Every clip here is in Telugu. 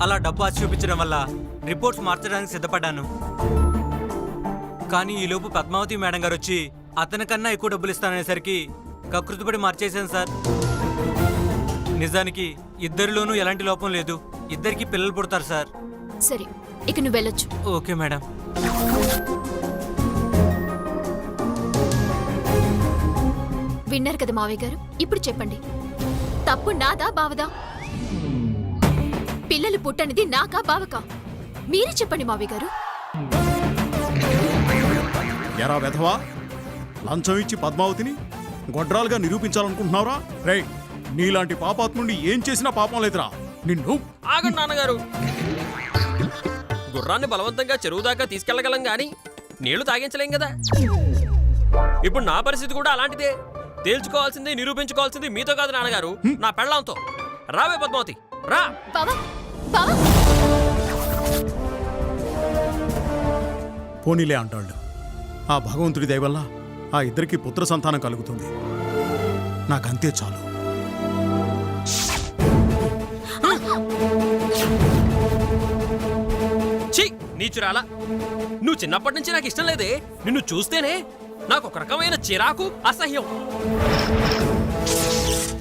అలా డబ్బు ఆశ చూపించడం వల్ల రిపోర్ట్స్ మార్చడానికి సిద్ధపడ్డాను. కానీ ఈలోపు పద్మావతి మేడం గారు వచ్చి అతనికన్నా ఎక్కువ డబ్బులు ఇస్తాననేసరికి కకృతిపడి మార్చేశాను సార్. నిజానికి ఇద్దరిలోనూ ఎలాంటి లోపం లేదు. ఇద్దరికి పిల్లలు పుడతారు సార్. సరే, ఇక నువ్వు వెళ్ళొచ్చు. Okay madam. విన్నారు కదా మావయ్య గారు, ఇప్పుడు చెప్పండి, తప్పు నాదా బావదా? పిల్లలు పుట్టనిది నాకా బావకా? మీరే చెప్పండి మావయ్య గారు. ఎరా వెధవా, లంచం ఇచ్చి పద్మావతిని గొడ్రాలుగా నిరూపించాలనుకుంటున్నావురా? రే, నీలాంటి పాపాత్ముడిని ఏం చేసినా పాపం లేదురా. నిన్ను ఆగండి నాన్నగారు. గుర్రాన్ని బలవంతంగా చెరువు దాకా తీసుకెళ్లగలం గాని నీళ్లు తాగించలేం కదా. ఇప్పుడు నా పరిస్థితి కూడా అలాంటిదే. తేల్చుకోవాల్సింది, నిరూపించుకోవాల్సింది మీతో కాదు నాన్నగారు, నా పెళ్ళాంతో. రావే పద్మావతి, రా. బావా, బావా. పోనీలే అంటాళ్ళు. ఆ భగవంతుడి దయ వల్ల ఆ ఇద్దరికి పుత్ర సంతానం కలుగుతుంది. నాకంతే చాలు. ఛీ, నీచురాలా, నువ్వు చిన్నప్పటి నుంచి నాకు ఇష్టం లేదే. నిన్ను చూస్తేనే నాకు ఒక రకమైన చిరాకు, అసహ్యం.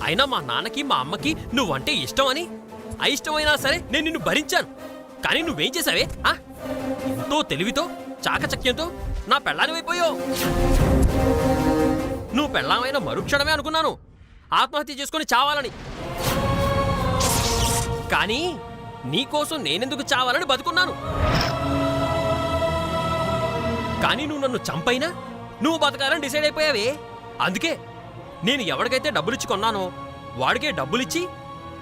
అయినా మా నాన్నకి మా అమ్మకి నువ్వంటే ఇష్టం అని, అయిష్టమైనా సరే నేను నిన్ను భరించాను. కానీ నువ్వేం చేసావే? ఎంతో తెలివితో, చాకచక్యంతో నా పెళ్ళానివైపోయావు. నువ్వు పెళ్ళామైన మరుక్షణమే అనుకున్నాను ఆత్మహత్య చేసుకుని చావాలని. కానీ నీకోసం నేనెందుకు చావాలని బతుకున్నాను. కానీ నువ్వు నన్ను చంపైనా నువ్వు బతకాలని డిసైడ్ అయిపోయావే. అందుకే నేను ఎవరికైతే డబ్బులిచ్చి కొన్నానో వాడికే డబ్బులిచ్చి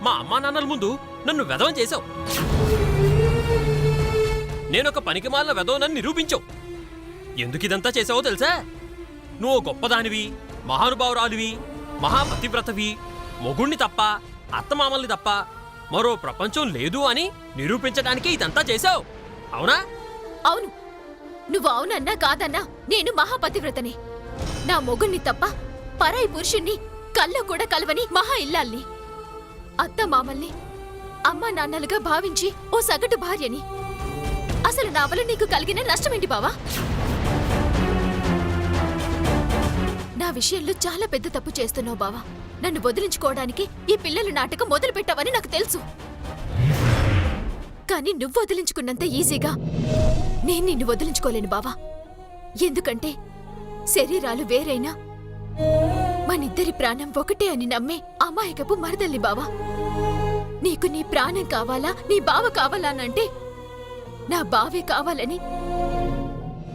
మా అమ్మా నాన్నల ముందు నన్ను వెధవం చేశావు. నేనొక పనికిమాలిన వెధవనని నిరూపించావు. ఎందుకు ఇదంతా చేసావో తెలుసా? నువ్వు గొప్పదానివి, మహానుభావురాలివి, మహాపతివ్రతవి, మొగుణ్ణి తప్ప, అత్తమామల్ని తప్ప మరో ప్రపంచం లేదు అని నిరూపించడానికి ఇదంతా చేశావు. అవునా? అవును. నువ్వు అవునన్నా కాదన్నా నేను మహాపతివ్రతని. నా మొగుణ్ణి తప్ప పరాయి పురుషుణ్ణి కల్లో కూడా కలవని మహా ఇల్లాల్ని. అత్త మామల్ని అమ్మా నాన్నలుగా భావించి ఓ సగటు భార్యని. అసలు నా వల్ల నీకు కలిగిన నష్టమేంటి బావా? నా విషయంలో చాలా పెద్ద తప్పు చేస్తున్నావు బావా. నన్ను వదిలించుకోవడానికి ఈ పిల్లల నాటకం మొదలు పెట్టావని నాకు తెలుసు. కానీ నువ్వు వదిలించుకున్నంత ఈజీగా నేను నిన్ను వదిలించుకోలేను బావా. ఎందుకంటే శరీరాలు వేరైనా మనిద్దరి ప్రాణం ఒకటే అని నమ్మే అమాయకపు మరదల్ని బావా. నీకు నీ ప్రాణం కావాలా, నీ బావ కావాలానంటే నా బావే కావాలని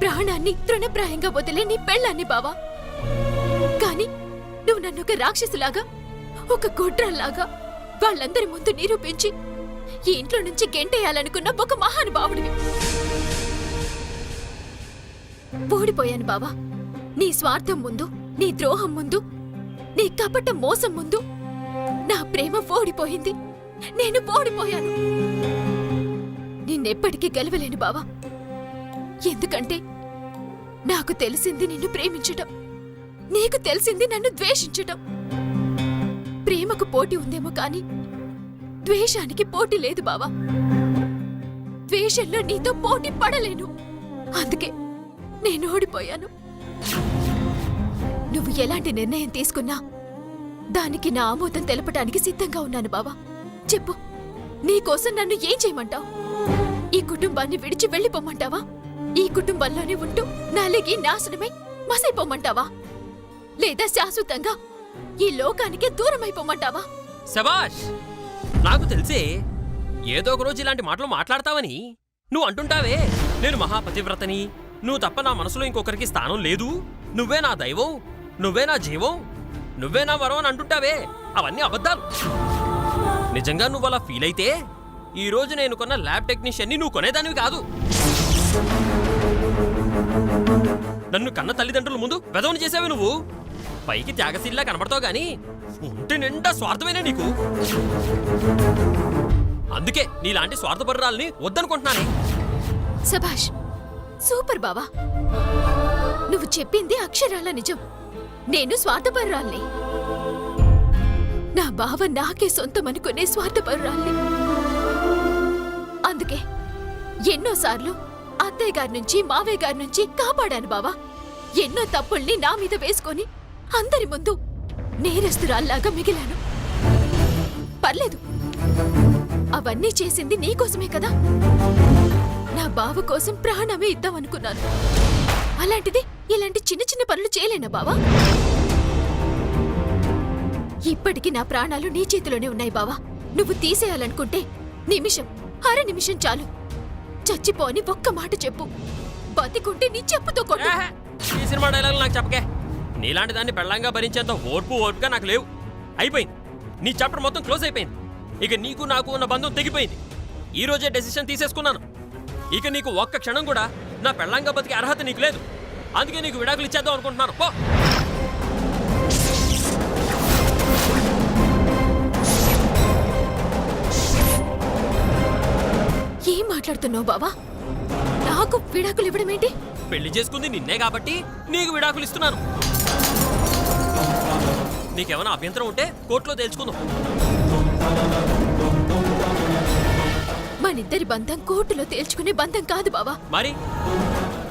ప్రాణాన్ని తృణప్రాయంగా వదిలే నీ పెళ్ళాన్ని బావా. కాని నువ్వు నన్నొక రాక్షసులాగా, ఒక గొడ్రాల్లాగా వాళ్ళందరి ముందు నిరూపించి ఈ ఇంట్లో నుంచి గెంటేయాలనుకున్న ఒక మహానుభావుడివి. ఓడిపోయాను బావా. నీ స్వార్థం ముందు, నీ ద్రోహం ముందు, నీ కపట మోసం ముందు నా ప్రేమ ఓడిపోయింది. నేను ఓడిపోయాను. నిన్నెప్పటికీ గెలవలేను బావా. ఎందుకంటే నాకు తెలిసింది నిన్ను ప్రేమించటం, నీకు తెలిసింది నన్ను ద్వేషించటం. ప్రేమకు పోటీ ఉందేమో కాని ద్వేషానికి పోటీ లేదు బావా. ద్వేషంలో నీతో పోటీ పడలేను. అందుకే నేను ఓడిపోయాను. నువ్వు ఎలాంటి నిర్ణయం తీసుకున్నా దానికి నా ఆమోదం తెలపటానికి సిద్ధంగా ఉన్నాను బావా. చెప్పు, నీకోసం నన్ను ఏం చేయమంటావు? ఈ కుటుంబాన్ని విడిచి వెళ్ళిపోమంటావా? ఈ కుటుంబంలోనే ఉంటూ నలిగి నాశనమై మసైపోమంటావా? లేదా శాశ్వతంగా ఈ లోకానికే దూరమైపోమంటావా? శబాష్! నాకు తెలిసే ఏదో ఒక రోజు ఇలాంటి మాటలు మాట్లాడతావని. నువ్వు అంటుంటావే, నేను మహాపతివ్రతని, నువ్వు తప్ప నా మనసులో ఇంకొకరికి స్థానం లేదు, నువ్వే నా దైవం, నువ్వే నా జీవం, నువ్వే నా వరం అని అంటుంటావే. అవన్నీ అబద్ధాలు. నిజంగా నువ్వు అలా ఫీల్ అయితే ఈ రోజు నేను కొన్న ల్యాబ్ టెక్నీషియన్ని నువ్వు కొనేదానివి కాదు. నన్ను కన్న తల్లిదండ్రుల ముందు వెధవని చేసావే నువ్వు. పైకి త్యాగశీల్లా కనబడతావు గాని ఒంటి నిండా స్వార్థమైనా నీకు. అందుకే నీలాంటి స్వార్థపరురాల్ని వద్దనుకుంటున్నానే. సభాష్, సూపర్ బావా. నువ్వు చెప్పింది అక్షరాల నిజం. నేను స్వార్థపరురాల్ని. నా బావ నాకే సొంతం అనుకునే స్వార్థపరురాల్ని. ఎన్నోసార్లు అత్తయ్య గారి నుంచి మావయ్య గారి నుంచి కాపాడాను బావా. ఎన్నో తప్పుల్ని నా మీద వేసుకొని అందరి ముందు నేరస్తురాల్లాగా మిగిలాను. పర్లేదు, అవన్నీ చేసింది నీకోసమే కదా. నా బావ కోసం ప్రాణమే ఇద్దామనుకున్నాను. అలాంటిది ఇలాంటి చిన్న చిన్న పనులు చేయలేనా బావా? ఇప్పటికి నా ప్రాణాలు నీ చేతిలోనే ఉన్నాయి బావా. నువ్వు తీసేయాలనుకుంటే నిమిషం, అర నిమిషం చాలు. చచ్చిపోని ఒక్క మాట చెప్పు. బతికుంటే నీ చెప్పుతో కొట్టు. ఏహే, ఈ సినిమా డైలాగులు నాకు చెప్పకే. నీలాంటి దాన్ని పెళ్ళంగా భరించేంత ఓర్పుగా నాకు లేవు. అయిపోయింది, నీ చాప్టర్ మొత్తం క్లోజ్ అయిపోయింది. ఇక నీకు నాకు ఉన్న బంధం తెగిపోయింది. ఈ రోజే డెసిషన్ తీసేసుకున్నాను. ఇక నీకు ఒక్క క్షణం కూడా నా పెళ్ళంగా బతికే అర్హత నీకు లేదు. అందుకే నీకు విడాకులు ఇచ్చేద్దాం అనుకుంటున్నాను. పో. ఏం మాట్లాడుతున్నావు బావా? నాకు విడాకులు ఇవ్వడమేంటి? పెళ్లి చేసుకుంది నిన్నే కాబట్టి నీకు విడాకులు ఇస్తున్నాను. నీకేమైనా అభ్యంతరం ఉంటే కోర్టులో తేల్చుకుందాం. మనిద్దరి బంధం కోర్టులో తేల్చుకునే బంధం కాదు బావా. మరి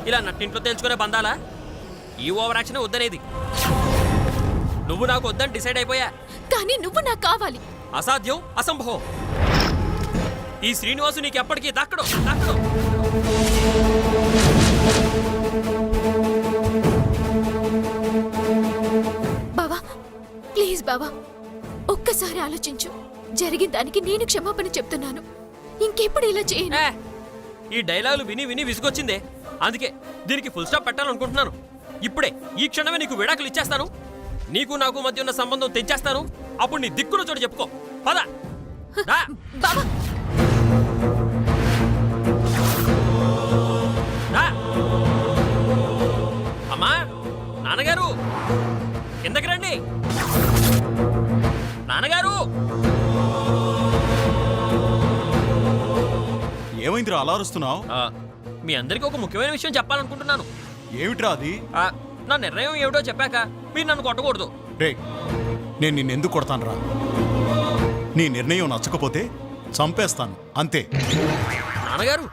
ఇలా నట్టింట్లో తేల్చుకునే బంధాలా? ఈ ఓవర్ యాక్షన్ వద్దనేది. నువ్వు నాకు వద్దని డిసైడ్ అయిపోయా. కానీ నువ్వు నాకు కావాలి. అసాధ్యం, అసంభవం. ఈ శ్రీనివాసు నీకు ఎప్పటికీ దక్కడు. బావా, ప్లీజ్ బావా, ఒక్కసారి ఆలోచించు. జరిగిన దానికి నేను క్షమాపణ చెప్తున్నాను. ఇంకెప్పుడు ఇలా చేయను. ఏ, ఈ డైలాగులు విని విని విసుగొచ్చిందే. అందుకే దీనికి ఫుల్ స్టాప్ పెట్టాలనుకుంటున్నాను. ఇప్పుడే ఈ క్షణమే నీకు విడాకులు ఇచ్చేస్తాను. నీకు నాకు మధ్య ఉన్న సంబంధం తెంచేస్తాను. అప్పుడు నీ దిక్కున చోటు చెప్పుకో. పద. రా. బావా, రా. అమ్మా, నాన్నగారు కిందకి రండి. నాన్నగారు. ఏమైందిరా అలా అరుస్తున్నావు? మీ అందరికీ ఒక ముఖ్యమైన విషయం చెప్పాలనుకుంటున్నాను. ఏమిట్రా అది? నా నిర్ణయం ఏమిటో చెప్పాక మీరు నన్ను కొట్టకూడదు. రే, నేను నిన్నెందుకు కొడతానురా? నీ నిర్ణయం నచ్చకపోతే చంపేస్తాను, అంతే. నాన్నగారు,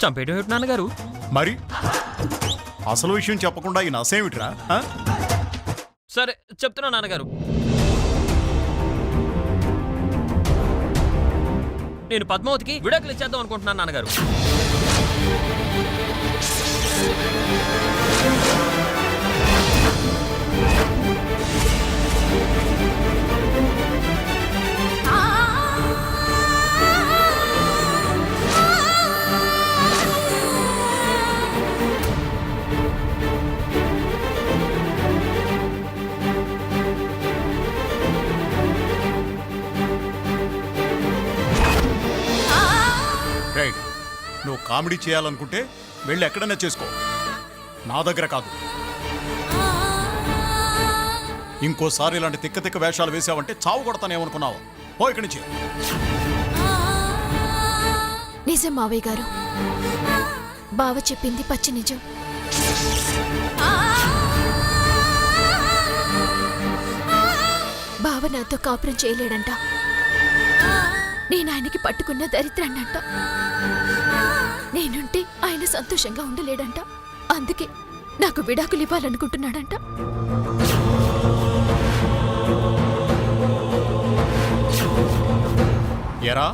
చంపేయడం ఏమిటి నాన్నగారు? మరి అసలు విషయం చెప్పకుండా ఈ నసేమిట్రా? సరే చెప్తున్నా నాన్నగారు. నేను పద్మావతికి విడాకులు ఇచ్చేద్దాం అనుకుంటున్నాను నాన్నగారు. రే, నువ్వు కామెడీ చేయాలనుకుంటే వెళ్ళి ఎక్కడైనా చేసుకో, నా దగ్గర కాదు. ఇంకోసారి ఇలాంటి తిక్క తిక్క వేషాలు వేసావంటే చావు కొడతానేమనుకున్నావు? పో ఇక్కడి నుంచి. నిజం మావయ్య గారు, బావ చెప్పింది పచ్చి నిజం. బావ నాతో కాపురం చేయలేడంట. నేను ఆయనకి పట్టుకున్న దరిద్రాన్నంట. నేనుంటే ఆయన సంతోషంగా ఉండలేడంట. అందుకే నాకు విడాకులు ఇవ్వాలనుకుంటున్నాడంట. ఎరా,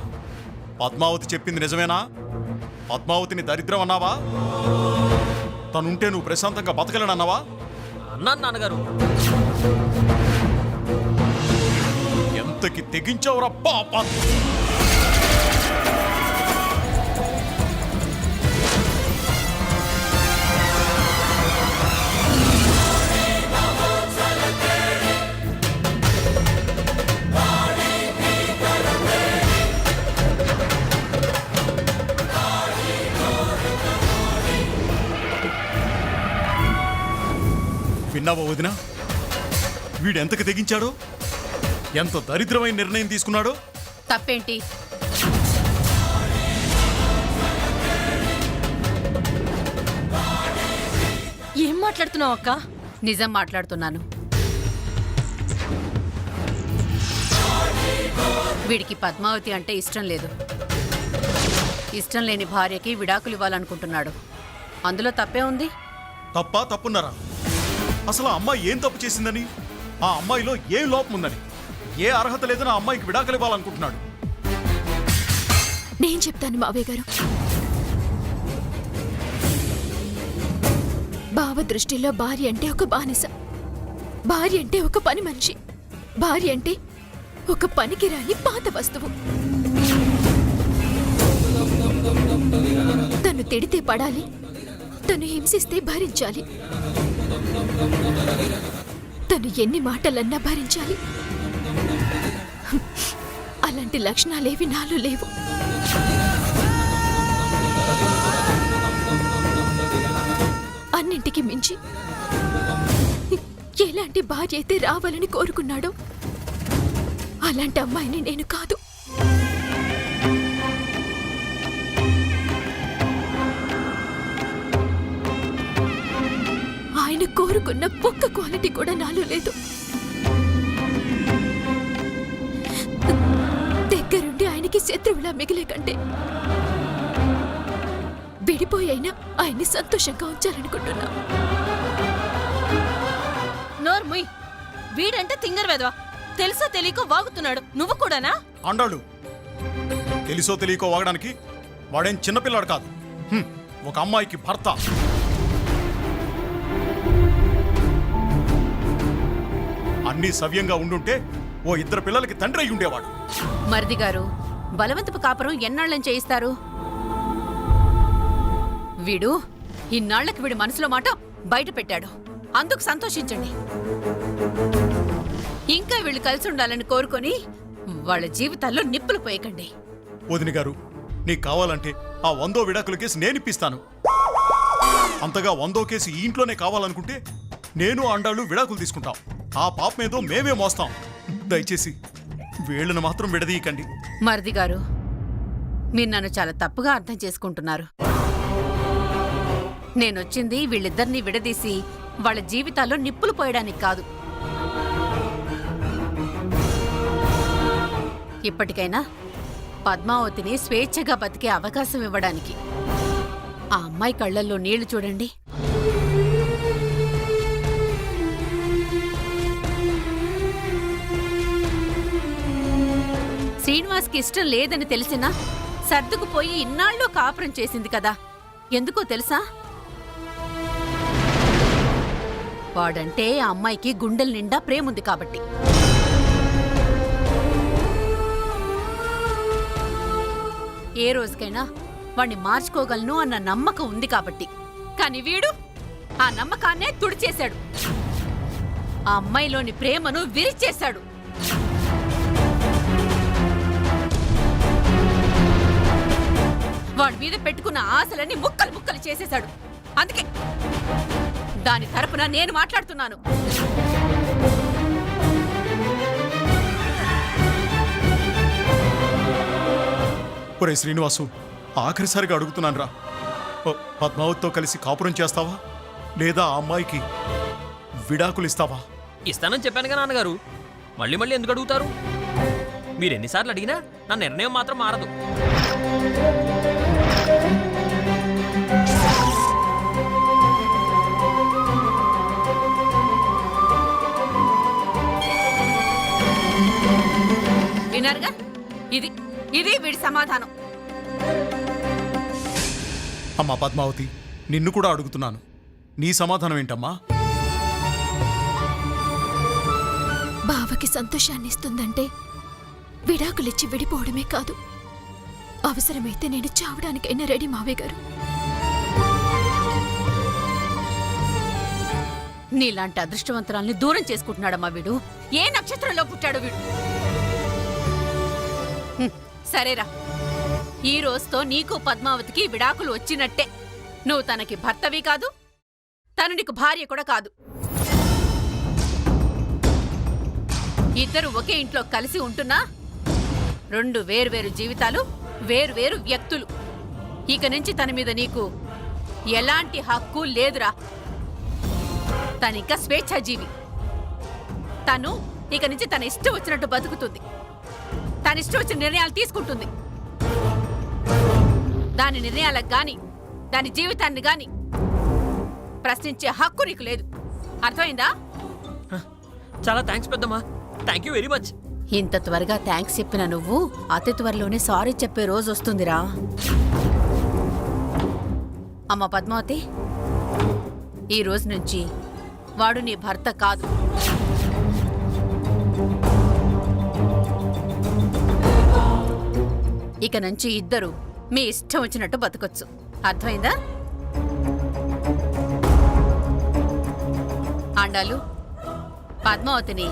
పద్మావతి చెప్పింది నిజమేనా? పద్మావతిని దరిద్రం అన్నావా? తనుంటే నువ్వు ప్రశాంతంగా బతకలేనన్నావా? అన్నాను నాన్నగారు. ఎంతకి తెగించావురా పాప! విన్నావా వదినా? వీడెంతకు తెగించాడో, ఎంత దరిద్రమైన నిర్ణయం తీసుకున్నాడో. తప్పేంటి? ఏం మాట్లాడుతున్నావు అక్క? నిజం మాట్లాడుతున్నాను. వీడికి పద్మావతి అంటే ఇష్టం లేదు. ఇష్టం లేని భార్యకి విడాకులు ఇవ్వాలనుకుంటున్నాడు. అందులో తప్పే ఉంది? తప్పున్నారా? అసలు ఆ అమ్మాయి ఏం తప్పు చేసిందని, ఆ అమ్మాయిలో ఏం లోపం ఉందని, ఏ అర్హత లేదని ఆ అమ్మాయికి విడాకులు ఇవ్వాలనుకుంటున్నాడు? నేను చెప్తాను మావయ్య గారు. బావ దృష్టిలో భార్య అంటే ఒక బానిస, భార్య అంటే ఒక పని మనిషి, భార్య అంటే ఒక పనికిరాని పాత వస్తువు. తను తిడితే పడాలి, తను హింసిస్తే భరించాలి, తను ఎన్ని మాటలన్నా భరించాలి. అలాంటి లక్షణాలేవి నాలో లేవు. అన్నింటికి మించి ఎలాంటి భార్య అయితే రావాలని కోరుకున్నాడో అలాంటి అమ్మాయిని నేను కాదు. ఆయన కోరుకున్న ఒక్క క్వాలిటీ కూడా నాలో లేదు. దగ్గరుండి ఆయనకి శత్రువులా మిగిలే కంటే విడిపోయైనా ఆయన్ని సంతోషంగా ఉంచాలనుకుంటున్నా. నోర్ముయ్, వీడంటే తింగర్ వెదవా, తెలుసో తెలియకో వాగుతున్నాడు. నువ్వు కూడానా? అండాడు తెలుసో తెలియకో వాగడానికి వాడేం చిన్నపిల్లాడు కాదు. ఒక అమ్మాయికి భర్త. అన్నీ సవ్యంగా ఉండుంటే ఓ ఇద్దరు పిల్లలకి తండ్రి అయి ఉండేవాడు. మరిది గారు, బలవంతపు కాపురం ఎన్నాళ్ళని చేయిస్తారు? వీడు ఇన్నాళ్లకి వీడి మనసులో మాట బయట పెట్టాడు, అందుకు సంతోషించండి. ఇంకా వీళ్ళు కలిసి ఉండాలని కోరుకొని వాళ్ళ జీవితాల్లో నిప్పులు పోయకండి. వదిన గారు, నీకు కావాలంటే ఆ 100వ విడాకుల కేసు నేనిప్పిస్తాను. అంతగా 100వ కేసు ఈ ఇంట్లోనే కావాలనుకుంటే నేను అండాళ్ళు విడాకులు తీసుకుంటాం. ఆ పాపమేదో మేమే మోస్తాం. దయచేసి వీళ్ళను మాత్రం విడదీయకండి. మరిది గారు, మీరు నన్ను చాలా తప్పుగా అర్థం చేసుకుంటున్నారు. నేనొచ్చింది వీళ్ళిద్దరినీ విడదీసి వాళ్ళ జీవితాల్లో నిప్పులు పోయడానికి కాదు. ఇప్పటికైనా పద్మావతిని స్వేచ్ఛగా బతికే అవకాశం ఇవ్వడానికి. ఆ అమ్మాయి కళ్ళల్లో నీళ్లు చూడండి. శ్రీనివాస్కి ఇష్టం లేదని తెలిసినా సర్దుకుపోయి ఇన్నాళ్ళు కాపురం చేసింది కదా. ఎందుకో తెలుసా? వాడంటే ఆ అమ్మాయికి గుండెల నిండా ప్రేముంది కాబట్టి. ఏ రోజుకైనా వాణ్ణి మార్చుకోగలను అన్న నమ్మకం ఉంది కాబట్టి. కాని వీడు ఆ నమ్మకాన్నే తుడిచేశాడు. ఆ అమ్మాయిలోని ప్రేమను విరిచేశాడు. వాడి మీద పెట్టుకున్న ఆశలన్నీ ముక్కలు ముక్కలు చేసేశాడు. అందుకే దాని తరపున నేను మాట్లాడుతున్నాను. ఒరే శ్రీనివాసు, ఆఖరిసారిగా అడుగుతున్నాను రా. పద్మావతితో కలిసి కాపురం చేస్తావా, లేదా ఆ అమ్మాయికి విడాకులు ఇస్తావా? ఇస్తానని చెప్పానుగా నాన్నగారు, మళ్ళీ మళ్ళీ ఎందుకు అడుగుతారు? మీరెన్నిసార్లు అడిగినా నా నిర్ణయం మాత్రం మారదు. విన్నారుగా, ఇది వీడి సమాధానం. అమ్మా పద్మావతి, నిన్ను కూడా అడుగుతున్నాను, నీ సమాధానం ఏంటమ్మా? బావకి సంతోషాన్ని ఇస్తుందంటే విడాకులిచ్చి విడిపోవడమే కాదు, అవసరమైతే నేను చావడానికైనా రెడీ మావయ్య గారు. నీలాంటి అదృష్టవంతురాల్ని దూరం చేసుకుంటున్నాడమ్మా వీడు. ఏ నక్షత్రంలో పుట్టాడు వీడు? సరేరా, ఈ రోజుతో నీకు పద్మావతికి విడాకులు వచ్చినట్టే. నువ్వు తనకి భర్తవి కాదు, తను నీకు భార్య కూడా కాదు. ఇద్దరు ఒకే ఇంట్లో కలిసి ఉంటున్నా రెండు వేరువేరు జీవితాలు, వేరువేరు వ్యక్తులు. ఇక నుంచి తన మీద నీకు ఎలాంటి హక్కు లేదురా. తనింకా స్వేచ్ఛాజీవి. తను ఇక నుంచి తన ఇష్టం వచ్చినట్టు బతుకుతుంది, తన ఇష్టం వచ్చిన నిర్ణయాలు తీసుకుంటుంది. దాని నిర్ణయాలకు గాని దాని జీవితాన్ని గాని ప్రశ్నించే హక్కు నీకు లేదు. అర్థమైందా? చాలా థ్యాంక్స్ పెద్దమ్మా. Thank you very much. ఇంత త్వరగా థ్యాంక్స్ చెప్పిన నువ్వు అతి త్వరలోనే సారీ చెప్పే రోజు వస్తుందిరా. అమ్మ పద్మావతి, ఈ రోజు నుంచి వాడు నీ భర్త కాదు. ఇక నుంచి ఇద్దరు మీ ఇష్టం వచ్చినట్టు బతకొచ్చు. అర్థమైందా? ఆండాలు, పద్మావతిని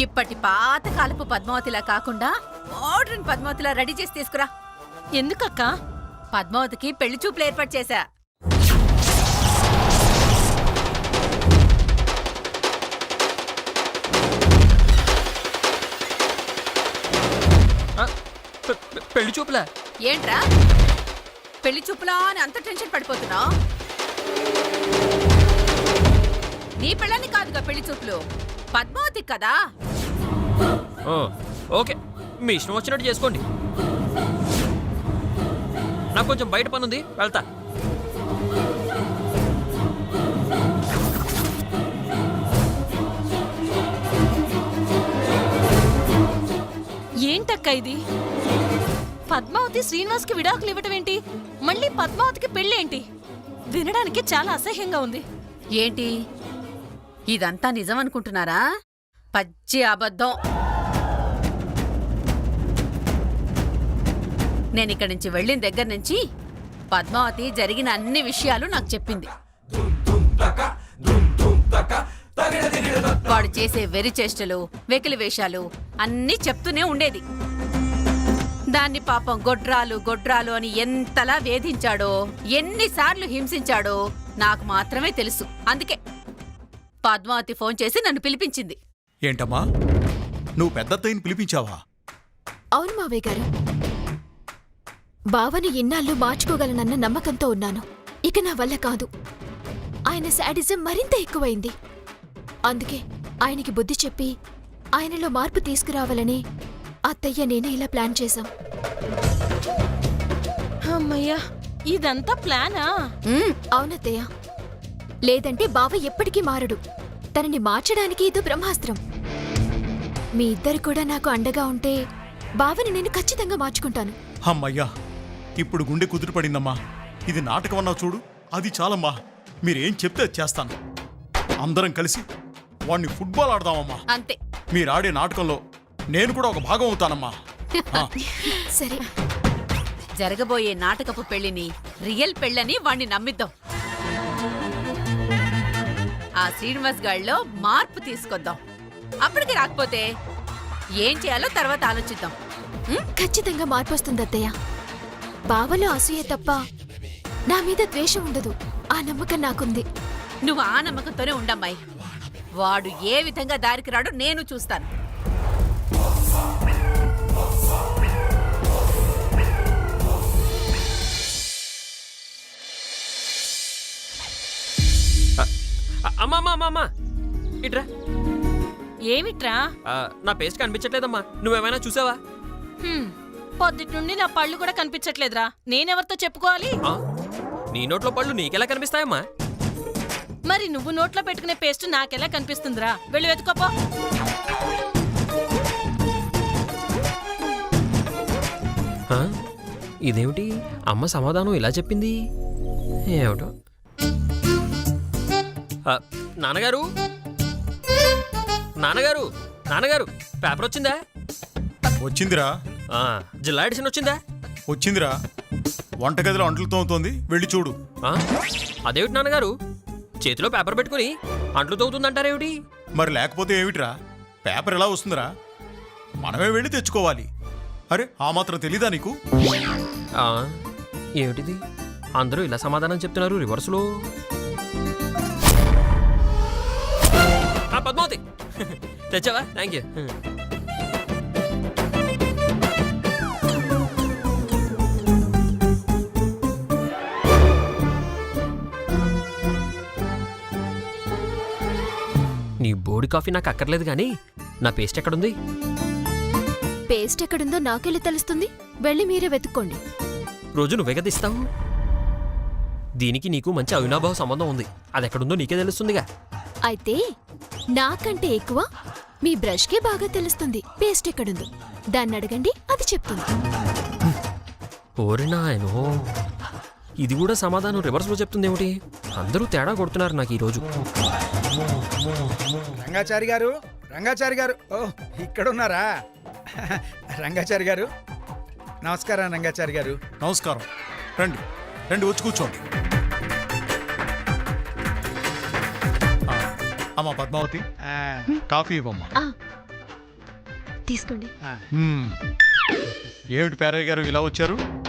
ఇప్పటి పాతకాలపు పద్మావతిలా కాకుండా మోడ్రన్ పద్మావతిలా రెడీ చేసి తీసుకురా. ఎందుకక్క? పద్మావతికి పెళ్లి చూపులు ఏర్పాటు చేశా. పెళ్లి చూపులా? ఏంట్రా పెళ్లి చూపులా అని అంత టెన్షన్ పడిపోతున్నావు? నీ పెళ్ళని కాదుగా పెళ్లి చూపులు, పద్మావతి కదా. ఓ, ఓకే, మీ ఇష్టం వచ్చినట్టు చేసుకోండి. నాకు కొంచెం బయట పని ఉంది, వెళ్తా. ఏంటక్క ఇది? పద్మావతి శ్రీనివాస్కి విడాకులు ఇవ్వటం ఏంటి? మళ్ళీ పద్మావతికి పెళ్ళేంటి? వినడానికి చాలా అసహ్యంగా ఉంది. ఏంటి ఇదంతా నిజం అనుకుంటున్నారా? పచ్చి అబద్ధం. నేనిక్కడి నుంచి వెళ్ళిన దగ్గర నుంచి పద్మావతి జరిగిన అన్ని విషయాలు నాకు చెప్పింది. వాడు చేసే వెరి చేష్టలు, వెకిలి వేషాలు అన్నీ చెప్తూనే ఉండేది. దాన్ని పాపం గొడ్రాలు గొడ్రాలు అని ఎంతలా వేధించాడో, ఎన్నిసార్లు హింసించాడో నాకు మాత్రమే తెలుసు. అందుకే పద్మావతి ఫోన్ చేసి నన్ను పిలిపించింది. ఏంటమ్మా, నువ్వు పెద్దత్తయ్యని పిలిపించావా? అవును మావయ్య గారు. బావని ఇన్నాళ్ళు మార్చుకోగలనన్న నమ్మకంతో ఉన్నాను. ఇక నా వల్ల కాదు. ఆయన శాడిజం మరింత ఎక్కువైంది. అందుకే ఆయనకి బుద్ధి చెప్పి ఆయనలో మార్పు తీసుకురావాలని అత్తయ్య నేనే ఇలా ప్లాన్ చేశాం. అమ్మయ్యా, ఇదంతా ప్లానా? అవునత్తయ్య. లేదంటే బావ ఎప్పటికీ మారడు. తనని మార్చడానికి ఇదో బ్రహ్మాస్త్రం. మీ ఇద్దరు కూడా నాకు అండగా ఉంటే బావని నేను ఖచ్చితంగా మార్చుకుంటాను. అమ్మయ్యా, ఇప్పుడు గుండె కుదురుపడిందమ్మా. ఇది నాటకం అన్నావు చూడు, అది చాలమ్మా. మీరేం చెప్తే అది చేస్తాను. అందరం కలిసి వాణ్ణి ఫుట్బాల్ ఆడదామమ్మా. అంతే. మీరాడే నాటకంలో నేను కూడా ఒక భాగం అవుతానమ్మా. ఆ, సరే, జరగబోయే నాటకపు పెళ్లిని రియల్ పెళ్ళని వాణ్ణి నమ్మిద్దాం. ఆ శ్రీనివాస్ గాడిలో మార్పు తీసుకొద్దాం. అప్పటికి రాకపోతే ఏం చేయాలో తర్వాత ఆలోచిద్దాం. ఖచ్చితంగా మార్పు వస్తుంది అత్తయ్య. బావలో అసూయ తప్ప నా మీద ద్వేషం ఉండదు. ఆ నమ్మకం నాకుంది. నువ్వు ఆ నమ్మకంతోనే ఉండమ్మాయి. వాడు ఏ విధంగా దారికి రాడో నేను చూస్తాను. అమ్మా, ఇట్రా. ఏమిట్రా? నా పేస్ట్ కనిపించట్లేదమ్మా, నువ్వేమైనా చూసావా? పొద్దుటి నుండి నా పళ్ళు కూడా కనిపించట్లేదురా. నేనెవరితో చెప్పుకోవాలి? నీ నోట్లో పళ్ళు నీకెలా కనిపిస్తాయమ్మా? మరి నువ్వు నోట్లో పెట్టుకునే పేస్ట్ నాకెలా కనిపిస్తుందిరా? వెళ్ళి వెతుకోపో. ఇదేమిటి, అమ్మ సమాధానం ఇలా చెప్పింది? ఏమిటో. నాన్నగారు, నాన్నగారు, నాన్నగారు, పేపర్ వచ్చిందా? వచ్చిందిరా. జిల్లా ఎడిషన్ వచ్చిందా? వచ్చిందిరా. వంటగదిలో అంట్లు తోముతోంది, వెళ్ళి చూడు. అదేమిటి నాన్నగారు, చేతిలో పేపర్ పెట్టుకుని అంట్లు తోగుతుందంటారేమిటి? మరి లేకపోతే ఏమిట్రా, పేపర్ ఎలా వస్తుందిరా? మనమే వెళ్ళి తెచ్చుకోవాలి. అరే, ఆ మాత్రం తెలీదా నీకు? ఏమిటిది, అందరూ ఇలా సమాధానం చెప్తున్నారు రివర్స్లో. పద్మావతి, తెచ్చావా? Thank you. నీ బోడి కాఫీ నాకు అక్కర్లేదు కానీ నా పేస్ట్ ఎక్కడుంది? పేస్ట్ ఎక్కడుందో నాకెళ్ళి తెలుస్తుంది. వెళ్ళి మీరే వెతుక్కోండి. రోజు నువ్వే కదా ఇస్తావు. దీనికి నీకు మంచి అవినాభావ సంబంధం ఉంది. అది ఎక్కడుందో నీకే తెలుస్తుందిగా. అయితే నాకంటే ఎక్కువ మీ బ్రష్కే బాగా తెలుస్తుంది పేస్ట్ ఎక్కడుందో. దాన్ని అడగండి, అది చెప్తుంది. ఓరి నాయనో, ఇది కూడా సమాధానం రివర్స్లో చెప్తుందేమిటి? అందరూ తేడా కొడుతున్నారు నాకు ఈరోజు. రంగాచారి గారు, రంగాచారి గారు, ఓ ఇక్కడ ఉన్నారా? రంగాచారి గారు, నమస్కారం రంగాచారి గారు. నమస్కారం. రండి రండి, వచ్చి కూర్చోండి. అమ్మా పద్మావతి, ఆ, కాఫీ ఇవ్వమ్మా. తీసుకోండి. ఆ. ఏమిటి పేరయ్య గారు ఇలా వచ్చారు?